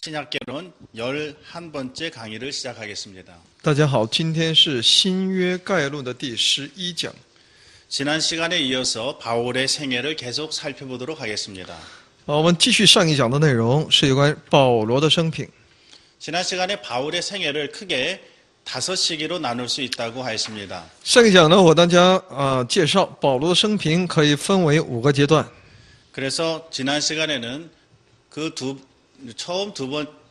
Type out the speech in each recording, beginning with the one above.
신약개론 11번째 강의를 시작하겠습니다. 大家好，今天是新约概论的第11讲。 지난 시간에 이어서 바울의 생애를 계속 살펴보도록 하겠습니다. 我们继续上一讲的内容是有关保罗的生平。 지난 시간에 바울의 생애를 크게 5시기로 나눌 수 있다고 하였습니다. 上一讲呢，我大家介绍保罗的生平可以分为5个阶段。 그래서 지난 시간에는 처음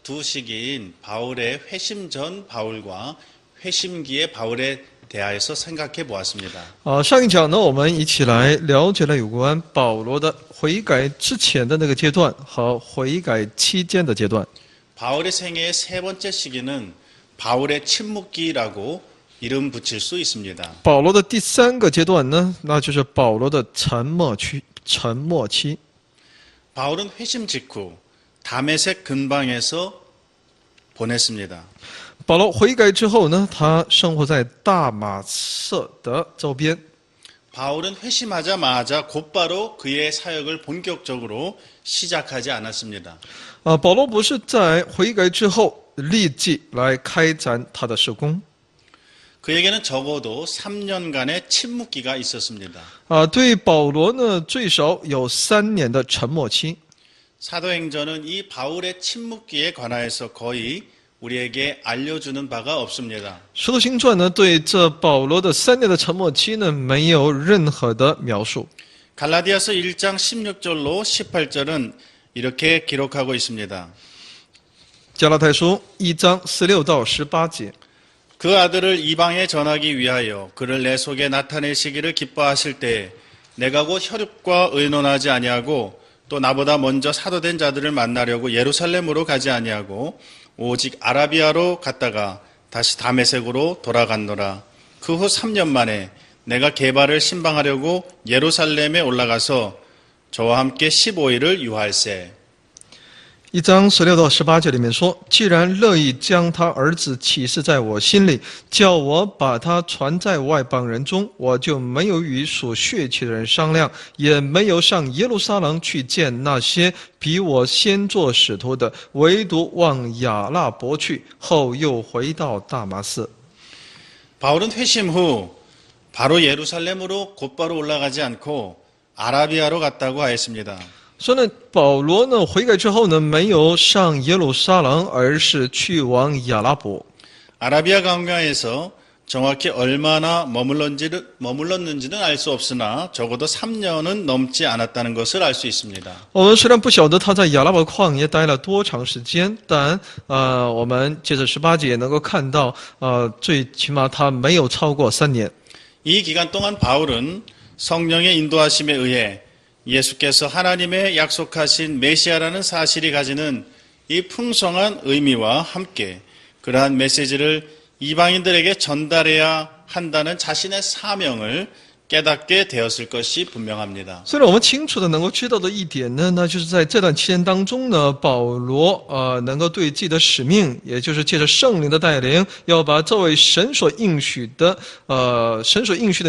두 시기인 바울의 회심 전 바울과 회심기의 바울에 대하여서 생각해 보았습니다. 上一讲呢，我们一起来了解了有关保罗的悔改之前的那个阶段和悔改期间的阶段。 바울의 생애의 세 번째 시기는 바울의 침묵기라고 이름 붙일 수 있습니다. 保罗的第3个阶段呢，那就是保罗的沉默期。 바울은 회심 직후 다메섹 근방에서 보냈습니다. 保罗悔改之后呢，他生活在大马色的周边。 바울은 회심하자마자 곧바로 그의 사역을 본격적으로 시작하지 않았습니다. 保罗不是在悔改之后立即来开展他的事工。 그에게는 적어도 3년간의 침묵기가 있었습니다. 对保罗呢，最少有3年的沉默期。 사도행전은 이 바울의 침묵기에 관하여서 거의 우리에게 알려주는 바가 없습니다. 使徒行传呢，对这保罗的3年的沉默期呢，没有任何的描述。 갈라디아서 1장 16절로 18절은 이렇게 기록하고 있습니다. 加拉太书1章16到18节。 그 아들을 이방에 전하기 위하여 그를 내 속에 나타내시기를 기뻐하실 때 내가 곧 혈육과 의논하지 아니하고 또 나보다 먼저 사도된 자들을 만나려고 예루살렘으로 가지 아니하고 오직 아라비아로 갔다가 다시 다메섹으로 돌아갔노라. 그 후 3년 만에 내가 게바를 신방하려고 예루살렘에 올라가서 저와 함께 15일을 유할세. 1章16到18节里面说：“既然乐意将他儿子启示在我心里，叫我把他传在外邦人中，我就没有与属血气的人商量，也没有上耶路撒冷去见那些比我先做使徒的，唯独往亚拉伯去，后又回到大马士。” 바울은 회심 후 바로 예루살렘으로 곧바로 올라가지 않고 아라비아로 갔다고 하였습니다. 说呢，保罗呢悔改之后呢，没有上耶路撒冷，而是去往亚拉伯。 아라비아 강가에서 정확히 얼마나 머물렀는지는 알 수 없으나 적어도 3년은 넘지 않았다는 것을 알 수 있습니다. 我们虽然不晓得他在亚拉伯旷野待了多长时间，但我们借着18节也能够看到，最起码他没有超过3年。 이 기간 동안 바울은 성령의 인도하심에 의해 예수께서 하나님의 약속하신 메시아라는 사실이 가지는 이 풍성한 의미와 함께 그러한 메시지를 이방인들에게 전달해야 한다는 자신의 사명을 깨닫게 되었을 것이 분명합니다. 虽然我们清楚的能够知道的一点呢，那就是在这段期间当中呢，保罗能够对自己的使命，也就是借着圣灵的带领，要把这位神所应许的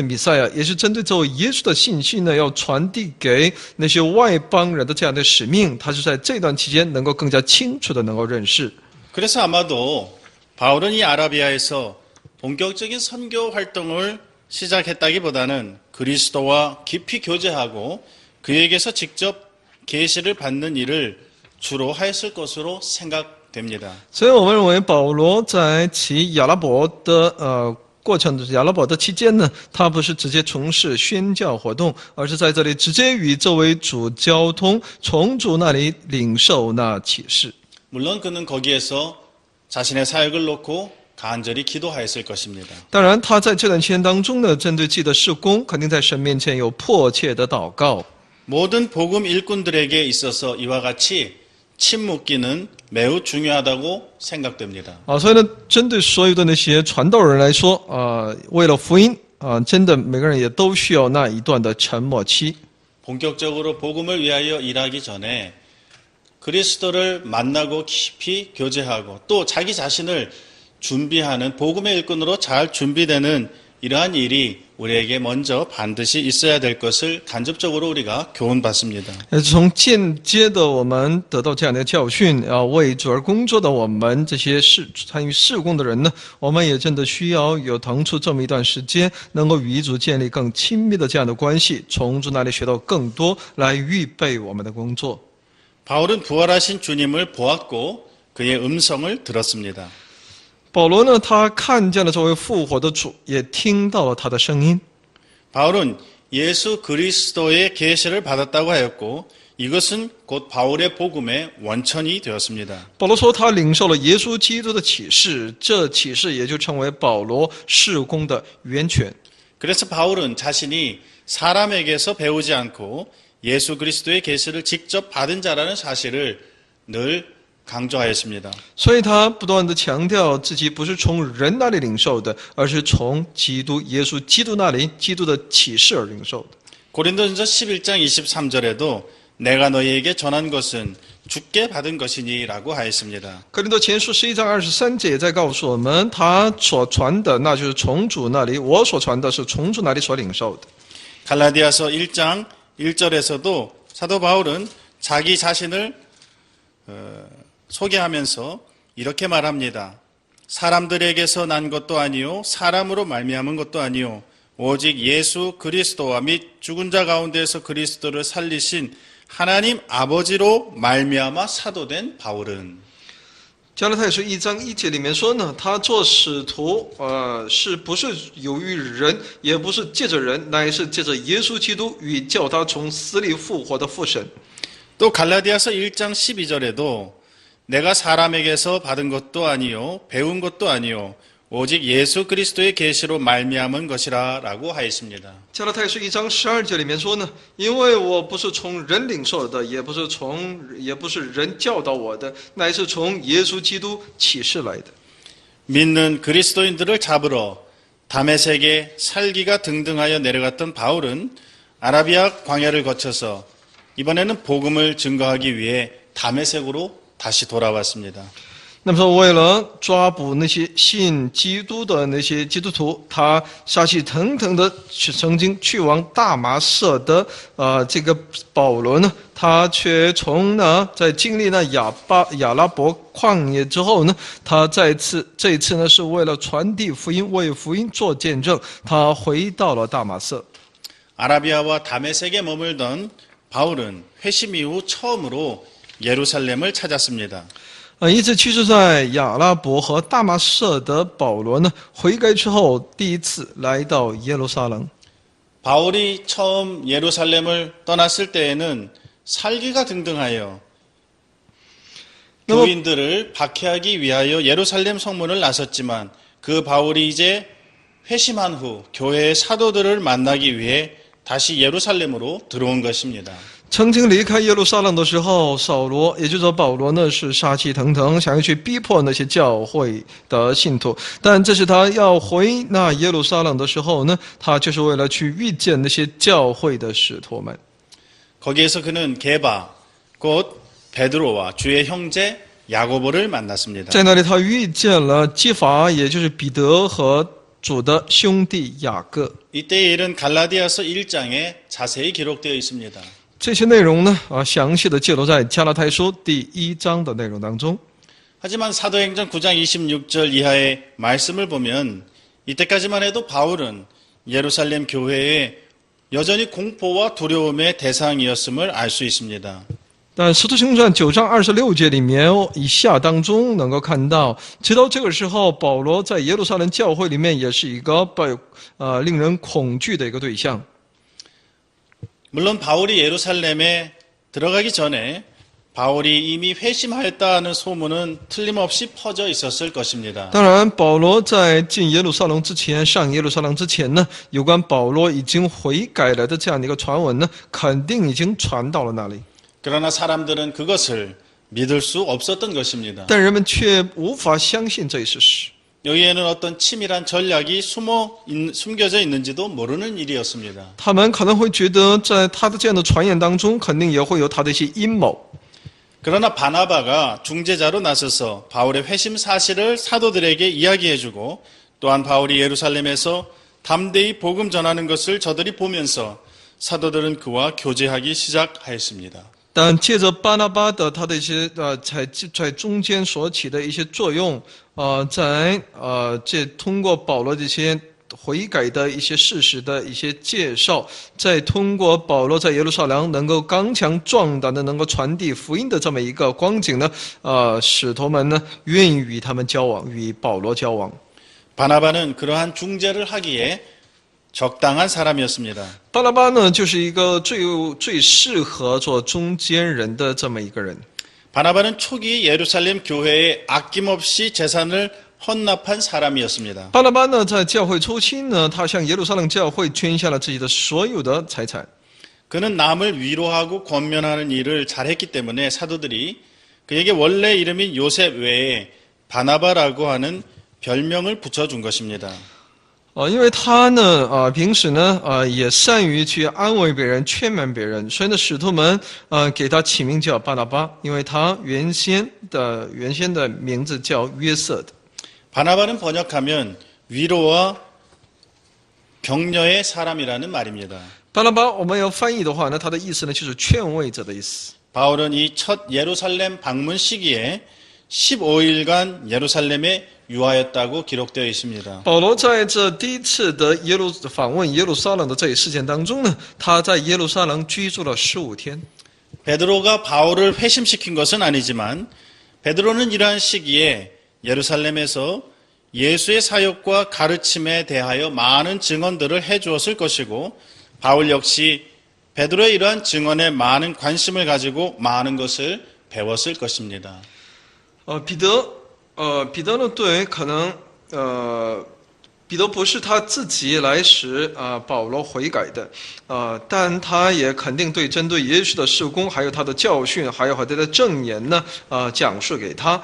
弥赛亚，也是针对这位耶稣的信息呢，要传递给那些外邦人的这样的使命，他是在这段期间能够更加清楚的能够认识。 그래서 아마도 바울은 이 아라비아에서 본격적인 선교 활동을 시작했다기보다는 그리스도와 깊이 교제하고 그에게서 직접 계시를 받는 일을 주로 하였을 것으로 생각됩니다. 所以我们认为保罗在其亚拉伯的亚拉伯的期间呢，他不是直接从事宣教活动，而是在这里直接与这位主交通，从主那里领受那启示。 물론 그는 거기에서 자신의 사역을 놓고 간절히 기도하였을 것입니다. 当然，他在这段期间当中呢，针对自己的事工，肯定在神面前有迫切的祷告。 모든 복음 일꾼들에게 있어서 이와 같이 침묵기는 매우 중요하다고 생각됩니다. 所以呢，针对所有的那些传道人来说，为了福音，真的每个人也都需要那一段的沉默期。 본격적으로 복음을 위하여 일하기 전에 그리스도를 만나고 깊이 교제하고 또 자기 자신을 준비하는 복음의 일꾼으로 잘 준비되는 이러한 일이 우리에게 먼저 반드시 있어야 될 것을 간접적으로 우리가 교훈받습니다. 从间接的我们得到这样的教训啊，为主而工作的我们这些参与事工的人呢，我们也真的需要有腾出这么一段时间，能够与主建立更亲密的这样的关系，从主那里学到更多，来预备我们的工作。 바울은 부활하신 주님을 보았고 그의 음성을 들었습니다. 保罗呢，他看见了这位复活的主，也听到了他的声音。 바울은 예수 그리스도의 계시를 받았다고 하였고 이것은 곧 바울의 복음의 원천이 되었습니다. 保罗说，他领受了耶稣基督的启示，这启示也就成为保罗事工的源泉。 그래서 바울은 자신이 사람에게서 배우지 않고 예수 그리스도의 계시를 직접 받은 자라는 사실을 늘 강조하였습니다. 所以他不断地强调自己不是从人那里领受的，而是从基督耶稣基督那里基督的启示而领受的。 고린도전서 11장 23절에도 내가 너희에게 전한 것은 주께 받은 것이니라고 하였습니다. 哥林多前书11章23节也在告诉我们，他所传的那就是从主那里，我所传的是从主那里所领受的。 갈라디아서 1장 1절에서도 사도 바울은 자기 자신을 소개하면서 이렇게 말합니다. 사람들에게서 난 것도 아니요 사람으로 말미암은 것도 아니요 오직 예수 그리스도와 및 죽은 자 가운데서 그리스도를 살리신 하나님 아버지로 말미암아 사도된 바울은 加拉太书1章1节里面说呢，他做使徒，是不是由于人，也不是借着人，乃是借着耶稣基督与叫他从死里复活的父神。 또 갈라디아서 1장 12절에도 내가 사람에게서 받은 것도 아니요 배운 것도 아니요 오직 예수 그리스도의 계시로 말미암은 것이라라고 하였습니다. 加拉太书1章12节里面说呢，因为我不是从人领受的，也不是人教导我的，乃是从耶稣基督启示来的。 믿는 그리스도인들을 잡으러 다메섹에 살기가 등등하여 내려갔던 바울은 아라비아 광야를 거쳐서 이번에는 복음을 증거하기 위해 다메섹으로 다시 돌아왔습니다. 那么说，为了抓捕那些信基督的那些基督徒，他杀气腾腾的曾经去往大马色的这个保罗呢，他却从在经历那亚拉伯旷野之后呢，他这一次呢是为了传递福音，为福音做见证，他回到了大马色。 아라비아와 다메섹에 머물던 바울은 회심 이후 처음으로 예루살렘을 찾았습니다. 一直居住在亚拉伯和大马色的保罗呢，悔改之后第一次来到耶路撒冷。 바울이 처음 예루살렘을 떠났을 때에는 살기가 등등하여 교인들을 박해하기 위하여 예루살렘 성문을 나섰지만 그 바울이 이제 회심한 후 교회의 사도들을 만나기 위해 다시 예루살렘으로 들어온 것입니다. 曾经离开耶路撒冷的时候，扫罗，也就是保罗呢，是杀气腾腾，想要去逼迫那些教会的信徒。但这是他要回那耶路撒冷的时候呢，他就是为了去遇见那些教会的使徒们。 거기에서 그는 게바, 곧 베드로와 주의 형제 야고보를 만났습니다. 在那里，他遇见了基法，也就是彼得和主的兄弟雅各。 이때의 일은 갈라디아서 1장에 자세히 기록되어 있습니다. 这些内容呢，详细的记录在加拉太书第1章的内容当中。 하지만 사도행전 9장 26절 이하의 말씀을 보면 이때까지만 해도 바울은 예루살렘 교회에 여전히 공포와 두려움의 대상이었음을 알 수 있습니다. 但《使徒行传》9章26节里面以下当中能够看到，直到这个时候，保罗在耶路撒冷教会里面也是一个令人恐惧的一个对象。 물론 바울이 예루살렘에 들어가기 전에 바울이 이미 회심하였다는 소문은 틀림없이 퍼져 있었을 것입니다. 当然，保罗在进耶路撒冷之前，上耶路撒冷之前呢，有关保罗已经悔改了的这样的一个传闻呢，肯定已经传到了那里。 그러나 사람들은 그것을 믿을 수 없었던 것입니다. 但人们却无法相信这一事实。 여기에는 어떤 치밀한 전략이 숨겨져 있는지도 모르는 일이었습니다. 他们可能会觉得，在他的这样的传言当中，肯定也会有他的一些阴谋。 그러나 바나바가 중재자로 나서서 바울의 회심 사실을 사도들에게 이야기해주고 또한 바울이 예루살렘에서 담대히 복음 전하는 것을 저들이 보면서 사도들은 그와 교제하기 시작하였습니다. 但借着巴拿巴的他的一些在中间所起的一些作用，通过保罗这些悔改的一些事实的一些介绍，再通过保罗在耶路撒冷能够刚强壮胆的能够传递福音的这么一个光景呢，使徒们呢愿意与他们交往，与保罗交往。 바나바는 그러한 중재를 하기에 적당한 사람이었습니다. 巴拿巴呢，就是一个最适合做中间人的这么一个人。 바나바는 초기 예루살렘 교회에 아낌없이 재산을 헌납한 사람이었습니다. 巴拿巴呢，在教会初期呢，他向耶路撒冷教会捐下了自己的所有的财产。 그는 남을 위로하고 권면하는 일을 잘했기 때문에 사도들이 그에게 원래 이름인 요셉 외에 바나바라고 하는 별명을 붙여준 것입니다. 因为他呢，平时呢，也善于去安慰别人、劝勉别人，所以呢，使徒们给他起名叫巴拿巴，因为他原先的名字叫约瑟的。 바나바는 번역하면 위로와 격려의 사람이라는 말입니다. 巴拿巴我们要翻译的话呢，它的意思呢就是劝慰者的意思。 바울은 이 첫 예루살렘 방문 시기에 15일간 예루살렘에 유하였다고 기록되어 있습니다. 保罗在这第一次的访问耶路撒冷的这一事件当中呢，他在耶路撒冷居住了15天。 베드로가 바울을 회심시킨 것은 아니지만 베드로는 이러한 시기에 예루살렘에서 예수의 사역과 가르침에 대하여 많은 증언들을 해주었을 것이고 바울 역시 베드로의 이러한 증언에 많은 관심을 가지고 많은 것을 배웠을 것입니다. 彼得呢，对，可能彼得不是他自己来使保罗悔改的，但他也肯定对针对耶稣的事工，还有他的教训，还有他的证言呢，讲述给他，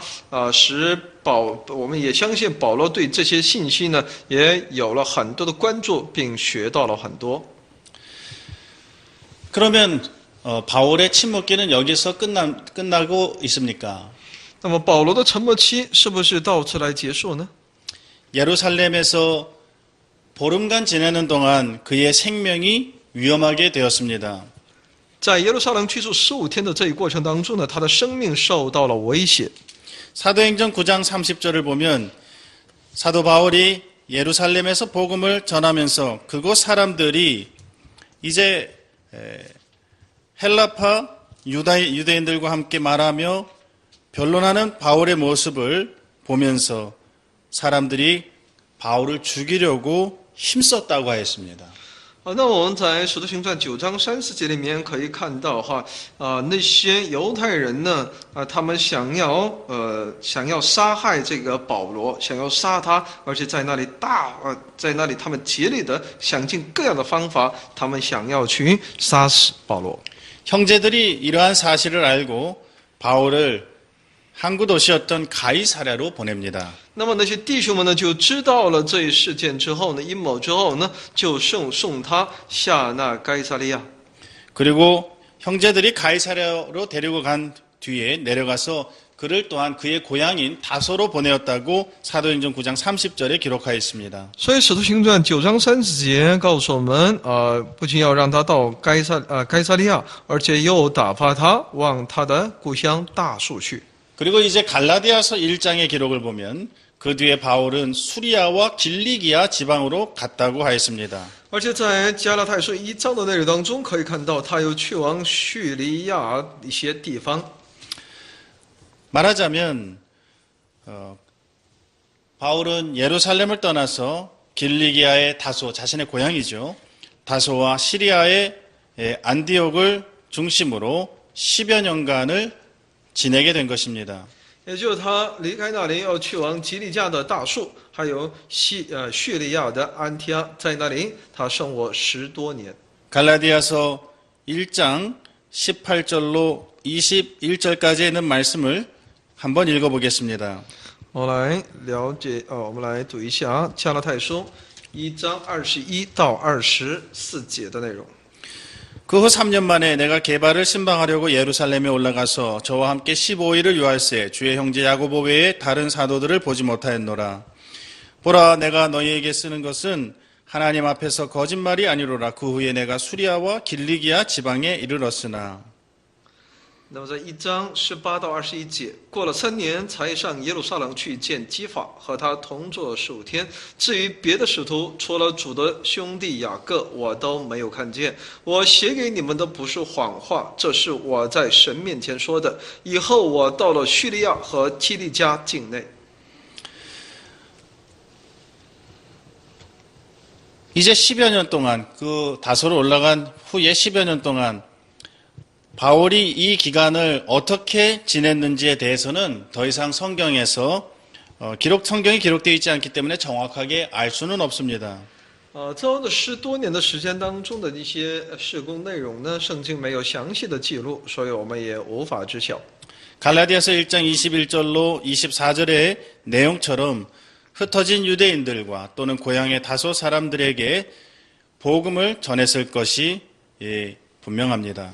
我们也相信保罗对这些信息呢，也有了很多的关注，并学到了很多。 그러면 바울의 침묵기는 여기서 끝나고 있습니까? 那么保罗的沉默期是不是到此来结束呢？ 예루살렘에서 보름간 지내는 동안 그의 생명이 위험하게 되었습니다. 在耶路撒冷居住15天的这一过程当中呢，他的生命受到了威胁。 사도행전 9장 30절을 보면 사도 바울이 예루살렘에서 복음을 전하면서 그곳 사람들이 이제 헬라파 유대인들과 함께 말하며 변론하는 바울의 모습을 보면서 사람들이 바울을 죽이려고 힘썼다고 하였습니다. 那我们在《使徒行传》9章30节里面可以看到那些犹太人呢，他们想要杀害这个保罗，想要杀他，而且在那里他们竭力的想尽各样的方法，他们想要去杀死保罗。 형제들이 이러한 사실을 알고 바울을 항구 도시였던 가이사랴로 보냅니다. 那么那些弟兄们呢，就知道了这一事件之后呢，阴谋之后呢，就送他下那该撒利亚。 그리고 형제들이 가이사랴로 데리고 간 뒤에 내려가서 그를 또한 그의 고향인 다소로 보내었다고 사도행전 9장 30절에 기록하였습니다. 所以《使徒行传》9章30节告诉我们，不仅要让他到该撒利亚，而且又打发他往他的故乡大树去。 그리고 이제 갈라디아서 1장의 기록을 보면 그 뒤에 바울은 수리아와 길리기아 지방으로 갔다고 하였습니다. 而且在加拉太书1章的内容当中，可以看到他又去往叙利亚一些地方。 말하자면 바울은 예루살렘을 떠나서 길리기아의 다소, 자신의 고향이죠. 다소와 시리아의 안디옥을 중심으로 10여 년간을 지내게 된 것입니다. 也就是他离开那里，要去往吉利加的大树，还有叙利亚的安提阿，在那里他生活10多年。 갈라디아서 1장 18절로 21절까지 있는 말씀을 한번 읽어보겠습니다. 我们来读一下加拉太书1章21到24节的内容。 그 후 3년 만에 내가 게바를 신방하려고 예루살렘에 올라가서 저와 함께 15일을 유할세 주의 형제 야고보 외에 다른 사도들을 보지 못하였노라. 보라, 내가 너희에게 쓰는 것은 하나님 앞에서 거짓말이 아니로라. 그 후에 내가 수리아와 길리기아 지방에 이르렀으나. 那么在1章18到21节，过了3年，才上耶路撒冷去见基法，和他同坐15天。至于别的使徒，除了主的兄弟雅各，我都没有看见。我写给你们的不是谎话，这是我在神面前说的。以后我到了叙利亚和基利家境内。 이제 10여 년 동안 그 다소로 올라간 후에 10여 년 동안 바울이 이 기간을 어떻게 지냈는지에 대해서는 더 이상 성경에서 성경이 기록되어 있지 않기 때문에 정확하게 알 수는 없습니다. 在这10多年的时间当中的一些事工内容呢，圣经没有详细的记录，所以我们也无法知晓。 갈라디아서 1장 21절로 24절의 내용처럼 흩어진 유대인들과 또는 고향의 다소 사람들에게 복음을 전했을 것이 분명합니다.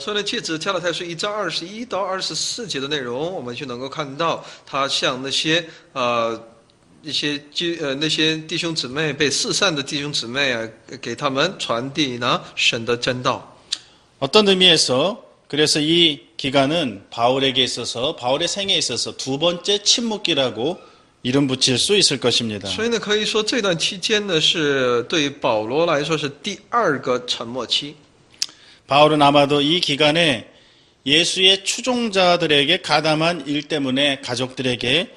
虽然借着加拉太书1章21到24节的内容，我们就能够看到他向那些那些弟兄姊妹被四散的弟兄姊妹啊，给他们传递呢神的真道。 어떤 의미에서 그래서 이 기간은 바울에게 있어서 바울의 생애에 있어서 두 번째 침묵기라고 이름 붙일 수 있을 것입니다. 所以呢，可以说这段期间呢，是对于保罗来说是第2个沉默期。 바울은 아마도 이 기간에 예수의 추종자들에게 가담한 일 때문에 가족들에게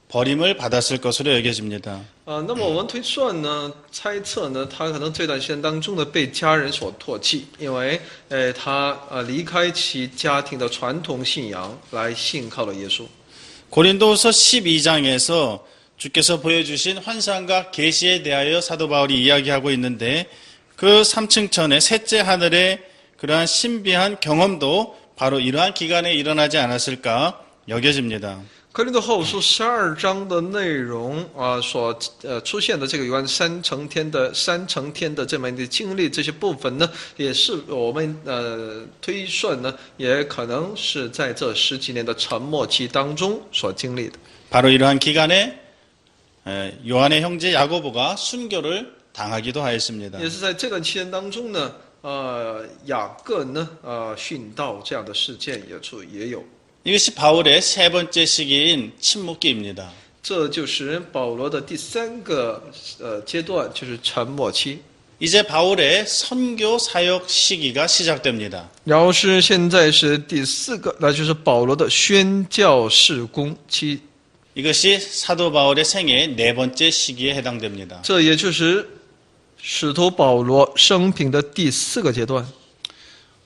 버림을 받았을 것으로 여겨집니다. 那么我们推算呢，猜测呢，他可能这段时间当中呢被家人所唾弃，因为他离开其家庭的传统信仰，来信靠了耶稣。 고린도후서 12장에서 주께서 보여주신 환상과 계시에 대하여 사도 바울이 이야기하고 있는데 그 3층 천의 셋째 하늘의 그러한 신비한 경험도 바로 이러한 기간에 일어나지 않았을까 여겨집니다. 哥林多后书12章的内容所出现的这个有关三层天的这么一个经历，这些部分呢，也是我们推算呢，也可能是在这10几年的沉默期当中所经历的。 바로 이러한 기간에 요한의 형제 야고보가 순교를 당하기도 하였습니다. 也是在这段期间当中呢，雅各呢殉道这样的事件也有。 이것이 바울의 세 번째 시기인 침묵기입니다. 这就是保罗的第3个阶段，就是沉默期。 이제 바울의 선교 사역 시기가 시작됩니다. 然后是现在是第4个，那就是保罗的宣教事工期。 이것이 사도 바울의 생애의 네 번째 시기에 해당됩니다. 这也就是使徒保罗生平的第4个阶段。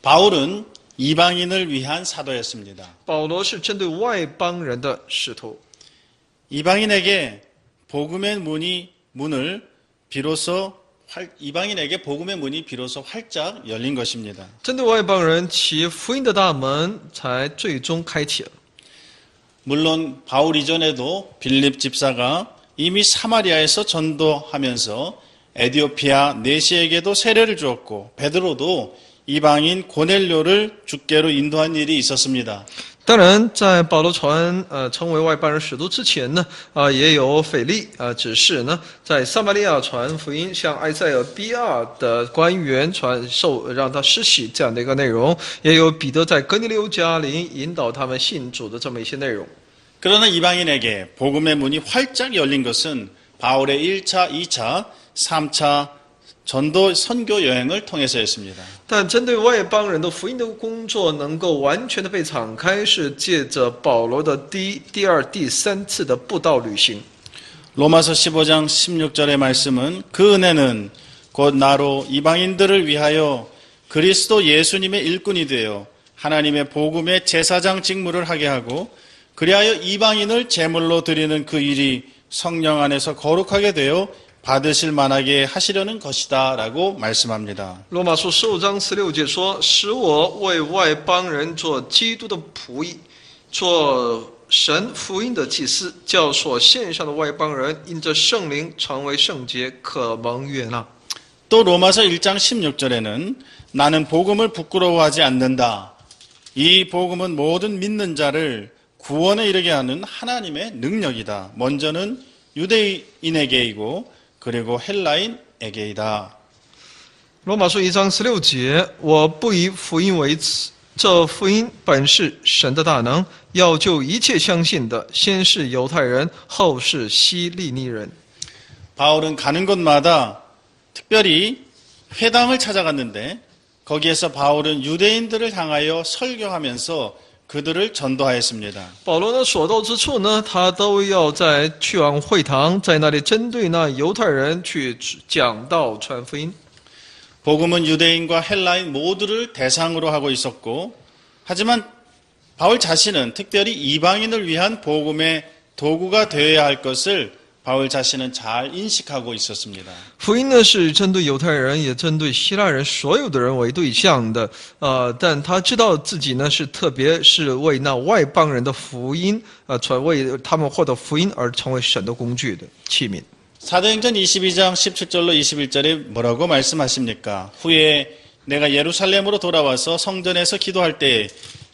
바울은 이방인을 위한 사도였습니다. 保罗是针对外邦人的使徒。 이방인에게 복음의 문이 비로소 활짝 열린 것입니다. 针对外邦人，其福音的大门才最终开启了。 물론 바울 이전에도 빌립 집사가 이미 사마리아에서 전도하면서 에디오피아 내시에게도 세례를 주었고 베드로도 이방인 고넬료를 주께로 인도한 일이 있었습니다. 当然，在保罗成为外邦人使徒之前呢，也有腓力只是呢，在撒玛利亚传福音，向埃塞俄比亚的官员让他施洗这样的一个内容，也有彼得在哥尼流家里引导他们信主的这么一些内容。 그러나 이방인에게 복음의 문이 활짝 열린 것은 바울의 1차, 2차, 3차 전도 선교 여행을 통해서였습니다. 但针对外邦人的福音的工作能够完全的被敞开，是借着保罗的第2、第3次的布道旅行。 로마서 15장 16절의 말씀은 그 은혜는 곧 나로 이방인들을 위하여 그리스도 예수님의 일꾼이 되어 하나님의 복음의 제사장 직무를 하게 하고 그리하여 이방인을 제물로 드리는 그 일이 성령 안에서 거룩하게 되어 받으실 만하게 하시려는 것이다 라고 말씀합니다. 罗马书15章16节说：“使我为外邦人做基督的仆役，做神福音的祭司，叫所献上的外邦人因着圣灵成为圣洁，可蒙悦纳。” 또 로마서 1장 16절에는 나는 복음을 부끄러워하지 않는다. 이 복음은 모든 믿는 자를 구원에 이르게 하는 하나님의 능력이다. 먼저는 유대인에게이고 그리고 헬라인 사람에게이다. 罗马书1章16节，我不以福音为耻，这福音本是神的大能，要救一切相信的，先是犹太人，后是希利尼人。 바울은 가는 곳마다 특별히 회당을 찾아갔는데 거기에서 바울은 유대인들을 향하여 설교하면서 그들을 전도하였습니다. 保罗呢，所到之处呢，他都要去往会堂，在那里针对那犹太人去讲道传福音。 복음은 유대인과 헬라인 모두를 대상으로 하고 있었고, 하지만 바울 자신은 특별히 이방인을 위한 복음의 도구가 되어야 할 것을 바울 자신은 잘 인식하고 있었습니다. 福音呢是针对犹太人，也针对希腊人所有的人为对象的。但他知道自己呢是特别是为那外邦人的福音，为他们获得福音而成为神的工具的器皿。 사도행전 22장 17절로 21절에 뭐라고 말씀하십니까? 후에 내가 예루살렘으로 돌아와서 성전에서 기도할 때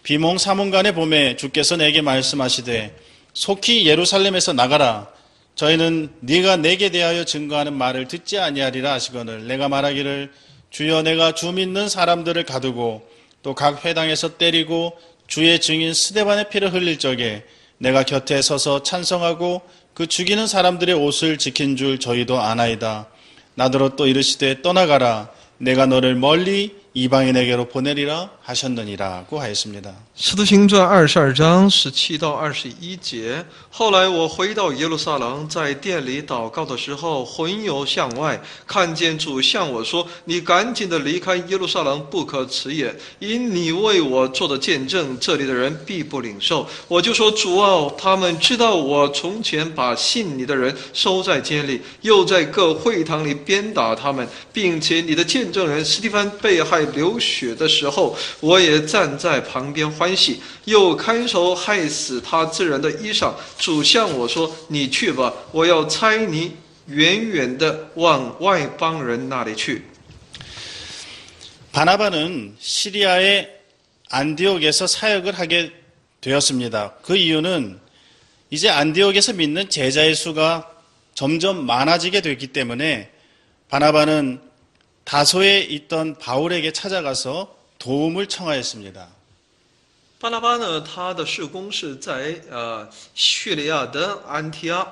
비몽사몽간에 봄에 주께서 내게 말씀하시되 속히 예루살렘에서 나가라. 저희는 네가 내게 대하여 증거하는 말을 듣지 아니하리라 하시거늘 내가 말하기를 주여 내가 주 믿는 사람들을 가두고 또 각 회당에서 때리고 주의 증인 스데반의 피를 흘릴 적에 내가 곁에 서서 찬성하고 그 죽이는 사람들의 옷을 지킨 줄 저희도 아나이다. 나더러 또 이르시되 떠나가라. 내가 너를 멀리 이방인에게로 보내리라 하셨느니라고 하였습니다. 使徒行传22章17到21节。后来我回到耶路撒冷，在店里祷告的时候，魂游向外，看见主向我说：“你赶紧的离开耶路撒冷，不可迟延，因你为我做的见证，这里的人必不领受。”我就说：“主啊，他们知道我从前把信你的人收在监里，又在各会堂里鞭打他们，并且你的见证人司提反被害流血的时候，我也站在旁边欢喜，又看守害死他之人的衣裳。主向我说：“你去吧，我要差你远远的往外邦人那里去。” 바나바는 시리아의 안디옥에서 사역을 하게 되었습니다. 그 이유는 이제 안디옥에서 믿는 제자의 수가 점점 많아지게 됐기 때문에 바나바는 다소에 있던 바울에게 찾아가서 도움을 청하였습니다. 巴拿巴呢，他的事工是在叙利亚的安提阿。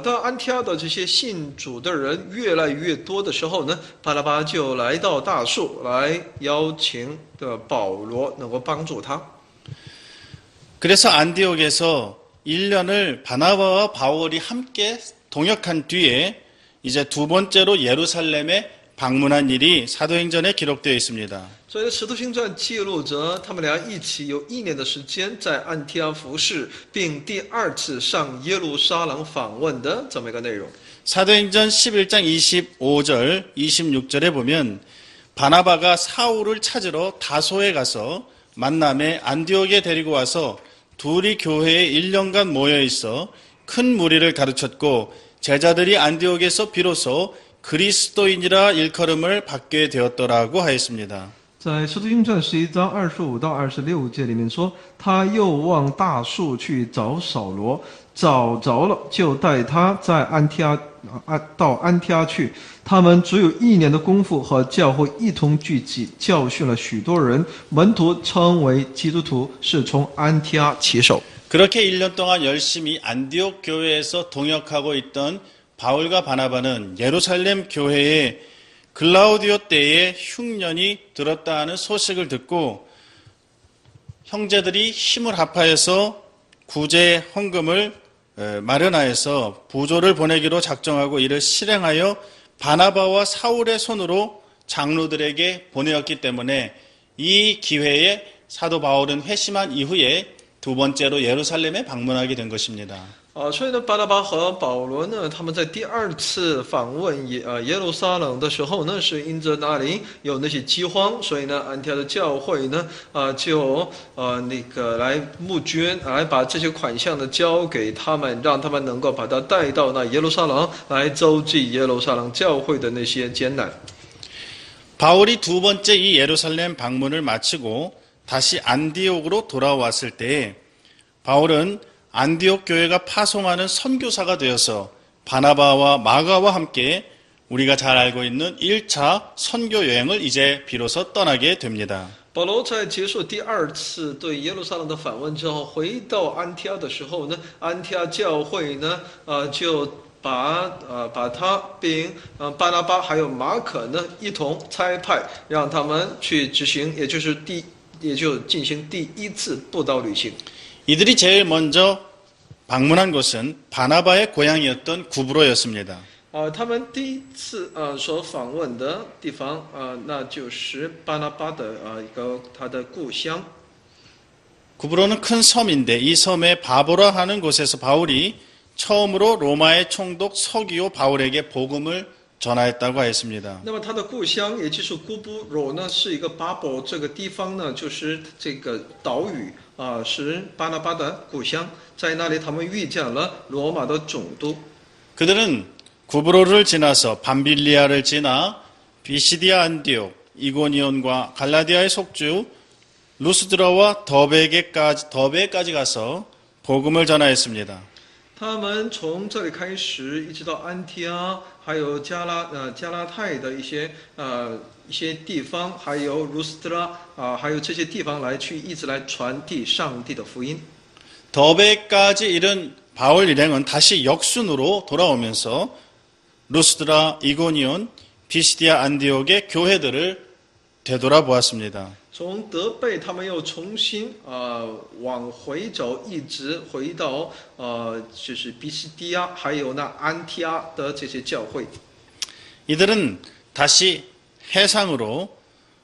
当安提阿的这些信主的人越来越多的时候呢，巴拿巴就来到大树，来邀请的保罗能够帮助他。 그래서 안디옥에서 1년을 바나바와 바울이 함께 동역한 뒤에 이제 두 번째로 예루살렘에 방문한 일이 사도행전에 기록되어 있습니다. 所以《使徒行传》记录着他们俩一起有1年的时间在安提阿服侍，并第2次上耶路撒冷访问的这么一个内容。 사도행전 11장 25절, 26절에 보면 바나바가 사울을 찾으러 다소에 가서 만남에 안디옥에 데리고 와서 둘이 교회에 1년간 모여 있어 큰 무리를 가르쳤고 제자들이 안디옥에서 비로소 그리스도인이라 일컬음을 받게 되었더라고 하였습니다. 在《使徒行传》11章25到26节里面说，他又往大树去找扫罗，找着了，就带他在到安提阿去。他们只有1年的功夫，和教会一同聚集，教训了许多人，门徒称为基督徒，是从安提阿起手。 그렇게 1년 동안 열심히 안디옥 교회에서 동역하고 있던 바울과 바나바는 예루살렘 교회에 글라우디오 때에 흉년이 들었다는 소식을 듣고 형제들이 힘을 합하여서 구제 헌금을 마련하여서 부조를 보내기로 작정하고 이를 실행하여 바나바와 사울의 손으로 장로들에게 보내었기 때문에 이 기회에 사도 바울은 회심한 이후에 두 번째로 예루살렘에 방문하게 된 것입니다. 所以呢，巴拿巴和保罗呢，他们在第2次访问耶路撒冷的时候呢，是因着那里有那些饥荒，所以呢，安提阿的教会呢，就来募捐，来把这些款项呢交给他们，让他们能够把它带到那耶路撒冷，来周济耶路撒冷教会的那些艰难。 바울이 두 번째 이 예루살렘 방문을 마치고 다시 안디옥으로 돌아왔을 때 바울은 안디옥 교회가 파송하는 선교사가 되어서 바나바와 마가와 함께 우리가 잘 알고 있는 1차 선교 여행을 이제 비로소 떠나게 됩니다. 保罗在结束第二次对耶路撒冷的访问之后，回到安提阿的时候呢，安提阿教会呢，就把他并巴拿巴还有马可呢一同差派，让他们去执行，也就进行第一次布道旅行。 이들이 제일 먼저 방문한 곳은 바나바의 고향이었던 구브로였습니다. 他们第一次所访问的地方那就是巴拿巴的他的故乡。 구브로는 큰 섬인데 이 섬의 바보라 하는 곳에서 바울이 처음으로 로마의 총독 서기오 바울에게 복음을 전하였다고 하였습니다. 那么他的故乡，也就是姑布罗呢，是一个巴伯这个地方呢，就是这个岛屿是巴拿巴的故乡，在那里他们遇见了罗马的总督。 그들은 구브로를 지나서 밤빌리아를 지나 비시디아 안디옥, 이고니온과 갈라디아의 속주 루스드라와 더베까지 가서 복음을 전하였습니다. 他们从这里开始，一直到安提阿，还有加拉太的一些地方，还有卢斯特拉还有这些地方一直来传递上帝的福音。 더베까지 이른 바울 일행은 다시 역순으로 돌아오면서 루스드라, 이고니온, 비시디아 안디옥의 교회들을 되돌아보았습니다. 从德贝，他们又重新往回走，一直回到就是比西迪亚，还有那安提阿的这些教会。 이들은 다시 해상으로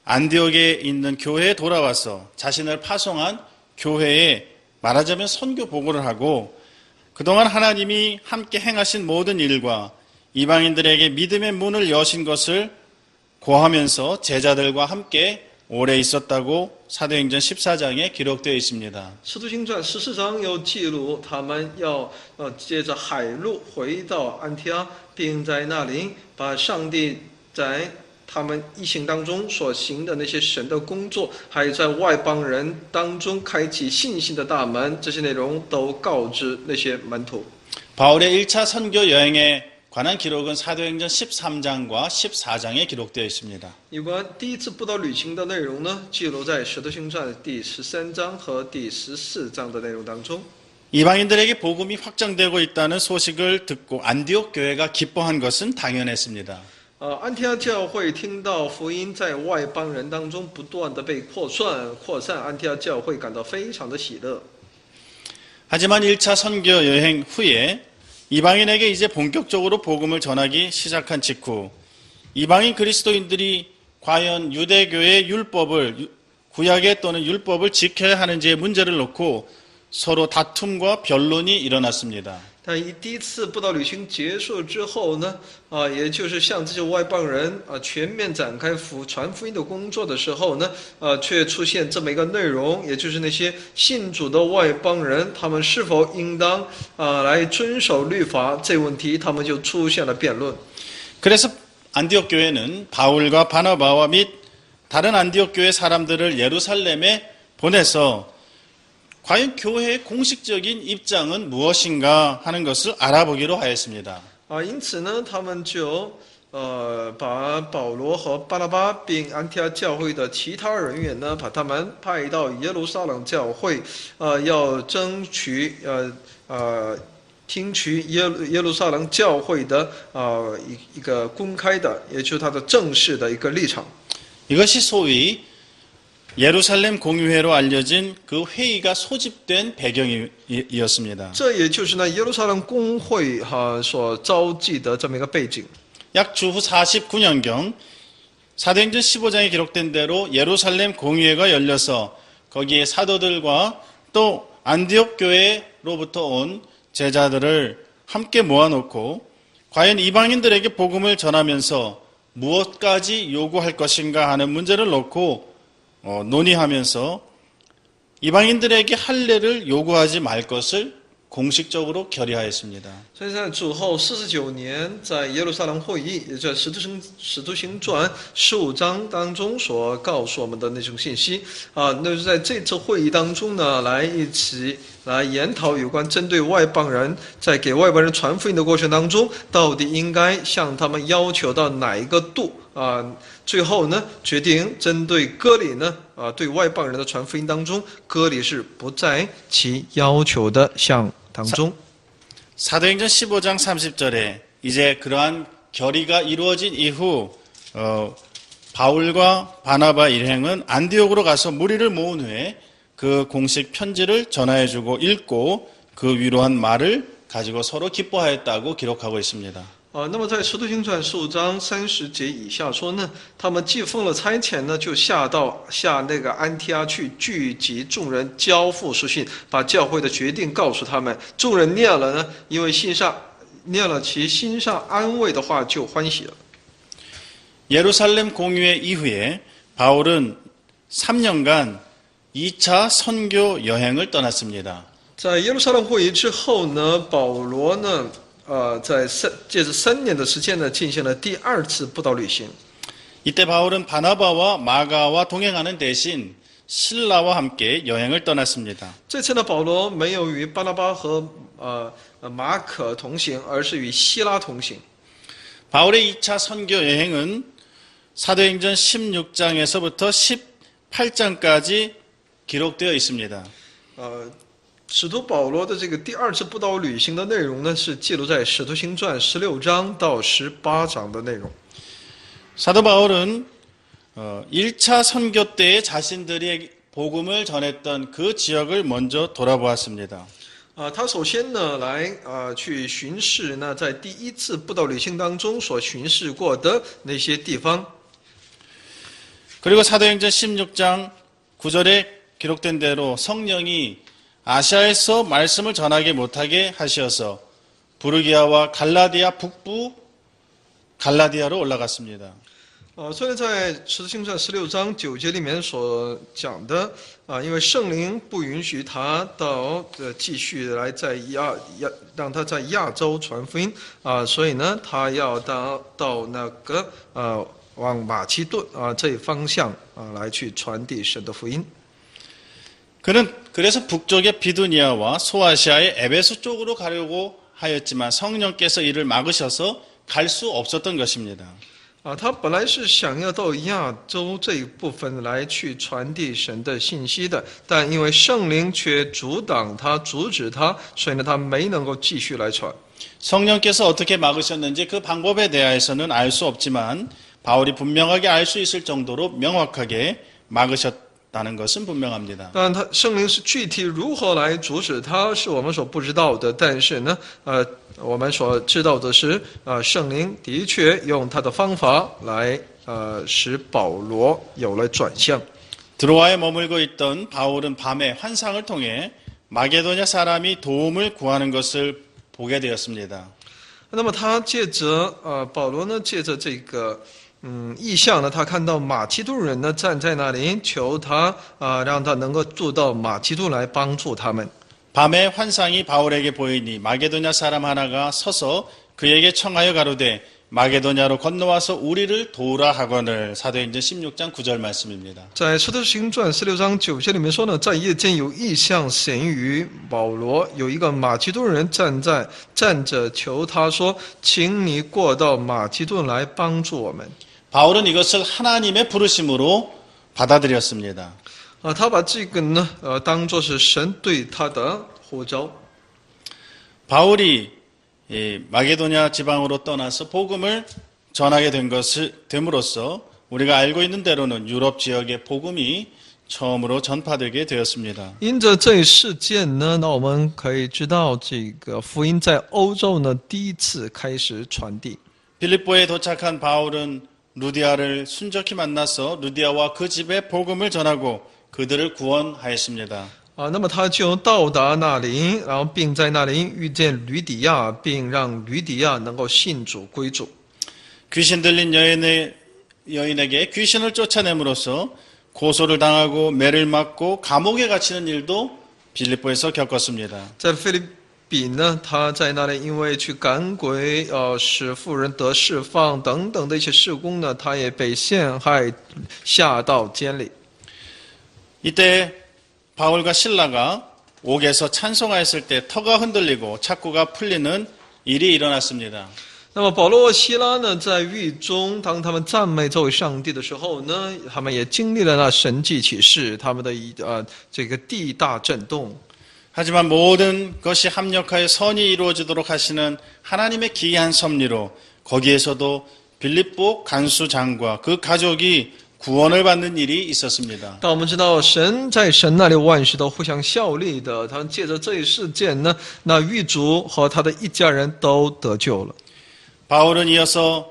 안디옥에 있는 교회에 돌아와서 자신을 파송한 교회에 말하자면 선교 보고를 하고 그동안 하나님이 함께 행하신 모든 일과 이방인들에게 믿음의 문을 여신 것을 고하면서 제자들과 함께 오래 있었다고 사도행전 14장에 기록되어 있습니다. 使徒行传14章有记录，他们要借着海路回到安提阿，并在那里把上帝在他们一行当中所行的那些神的工作，还有在外邦人当中开启信心的大门，这些内容都告知那些门徒。 바울의 1차 선교 여행에 관한 기록은 사도행전 13장과 14장에 기록되어 있습니다. 有关第一次布道旅行的内容呢，记录在《使徒行传》第13章和第14章的内容当中。 이방인들에게 복음이 확장되고 있다는 소식을 듣고 안디옥 교회가 기뻐한 것은 당연했습니다. 安提阿教会听到福音在外邦人当中不断的被扩散，安提阿教会感到非常的喜乐。 하지만 1차 선교 여행 후에 이방인에게 이제 본격적으로 복음을 전하기 시작한 직후 이방인 그리스도인들이 과연 유대교의 율법을 구약의 또는 율법을 지켜야 하는지의 문제를 놓고 서로 다툼과 변론이 일어났습니다. 但第一次布道旅行结束之后呢，也就是向这些外邦人全面展开传福音的工作的时候呢，却出现这么一个内容，也就是那些信主的外邦人，他们是否应当来遵守律法这问题，他们就出现了辩论。 그래서 안디옥 교회는 바울과 바나바와 및 다른 안디옥 교회 사람들을 예루살렘에 보내서 과연 교회의 공식적인 입장은 무엇인가 하는 것을 알아보기로 하였습니다. 因此呢，他们就把保罗和巴拿巴并安提阿教会的其他人员呢，把他们派到耶路撒冷教会，要争取听取耶路撒冷教会的一个公开的，也就是他的正式的一个立场。 이것이 소위 예루살렘 공유회로 알려진 그 회의가 소집된 배경이었습니다. 这也就是呢耶路撒冷公会所召集的这么一个背景。 약 주후 49년경 사도행전 15장에 기록된 대로 예루살렘 공유회가 열려서 거기에 사도들과 또 안디옥 교회로부터 온 제자들을 함께 모아놓고 과연 이방인들에게 복음을 전하면서 무엇까지 요구할 것인가 하는 문제를 놓고 논의하면서 이방인들에게 할례를 요구하지 말 것을 공식적으로 결의하였습니다. 所以在主后49年，在耶路撒冷会议，也在使徒行传15章当中所告诉我们的那种信息啊，那就是在这次会议当中呢，来一起来研讨有关针对外邦人在给外邦人传福音的过程当中，到底应该向他们要求到哪一个度啊？最后呢，决定针对割礼呢，对外邦人的传福音当中，割礼是不在其要求的项当中。 사도행전 15장 30절에 이제 그러한 결의가 이루어진 이후 바울과 바나바 일행은 안디옥으로 가서 무리를 모은 후에 그 공식 편지를 전하여주고 읽고 그 위로한 말을 가지고 서로 기뻐하였다고 기록하고 있습니다. 那么在《使徒行传》15章30节以下说呢，他们既奉了差遣呢，就下那个安提阿去聚集众人，交付书信，把教会的决定告诉他们。众人念了呢，因为念了其心上安慰的话，就欢喜了。 예루살렘 공유회 이후에 바울은 3년간 2차 선교 여행을 떠났습니다. 在耶路撒冷会议之后呢，保罗呢，在借着3年的时间呢，进行了第2次布道旅行。 이때 바울은 바나바와 마가와 동행하는 대신 신라와 함께 여행을 떠났습니다. 这次呢，保罗没有与巴拿巴和马可同行，而是与希拉同行。 바울의 2차 선교 여행은 사도행전 16장에서부터 18장까지 기록되어 있습니다. 使徒保罗的这个第2次布道旅行的内容呢，是记录在《使徒行传》16章到18章的内容。 사도 바울은 1차 선교 때에 자신들이 복음을 전했던 그 지역을 먼저 돌아보았습니다. 他首先呢来去巡视呢，在第1次布道旅行当中所巡视过的那些地方。 그리고 사도행전 16장 9절에 기록된 대로 성령이 아시아에서 말씀을 전하게 못하게 하셔서 부르기아와 갈라디아 북부 갈라디아로 올라갔습니다. 虽然在《使徒行传》16章9节里面所讲的因为圣灵不允许他到继续来让他在亚洲传福音所以呢，他要到那个往马其顿这一方向来去传递神的福音。 그는 그래서 북쪽의 비두니아와 소아시아의 에베소 쪽으로 가려고 하였지만 성령께서 이를 막으셔서 갈 수 없었던 것입니다. 他本来是想要到亚洲这一部分来去传递神的信息的，但因为圣灵却阻止他，所以呢，他没能够继续来传。 성령께서 어떻게 막으셨는지 그 방법에 대해서는 알 수 없지만 바울이 분명하게 알 수 있을 정도로 명확하게 막으셨다는 것은 분명합니다. 当然，圣灵是具体如何来阻止他，是我们所不知道的。但是呢，我们所知道的是，圣灵的确用他的方法来使保罗有了转向。 드로아에 머물고 있던 바울은 밤에 환상을 통해 마게도냐 사람이 도움을 구하는 것을 보게 되었습니다. 那么他借着保罗呢，借着这个意象呢，他看到马其顿人呢站在那里求他让他能够渡到马其顿来帮助他们。 밤에 환상이 바울에게 보이니 마게도냐 사람 하나가 서서 그에게 청하여 가로되 마게도냐로 건너와서 우리를 도우라 하거늘. 사도행전 16장 9절 말씀입니다. 在《使徒行传》16章9节里面说呢，在夜间有异象显于保罗，有一个马其顿人站着求他说：“请你过到马其顿来帮助我们。” 바울은 이것을 하나님의 부르심으로 받아들였습니다. 他把这个呢当作是神对他的呼召。 바울이 마게도냐 지방으로 떠나서 복음을 전하게 됨으로써 우리가 알고 있는 대로는 유럽 지역의 복음이 처음으로 전파되게 되었습니다. 因着这一事件呢，那我们可以知道，这个福音在欧洲呢第一次开始传递。 빌립보에 도착한 바울은 루디아를 순적히 만나서 루디아와 그 집에 복음을 전하고 그들을 구원하였습니다. 那么他就到达那里，然后并在那里遇见吕底亚，并让吕底亚能够信主归主。 귀신 들린 여인에게 귀신을 쫓아냄으로써 고소를 당하고 매를 맞고 감옥에 갇히는 일도 빌립보에서 겪었습니다. 在腓立比呢，他在那里因为去赶鬼，使妇人得释放等等的一些事工呢，他也被陷害，下到监里。 이때 바울과 실라가 옥에서 찬송하였을 때 터가 흔들리고 착고가 풀리는 일이 일어났습니다. 那么保罗、希拉呢，在狱中，当他们赞美这位上帝的时候呢，他们也经历了那神迹启示，他们的这个地大震动。 하지만 모든 것이 합력하여 선이 이루어지도록 하시는 하나님의 기이한 섭리로 거기에서도 빌립보 간수장과 그 가족이 구원을 받는 일이 있었습니다. 但我们知道，神在神那里万事都互相效力的。他们借着这一事件呢，那狱卒和他的一家人都得救了。 바울은 이어서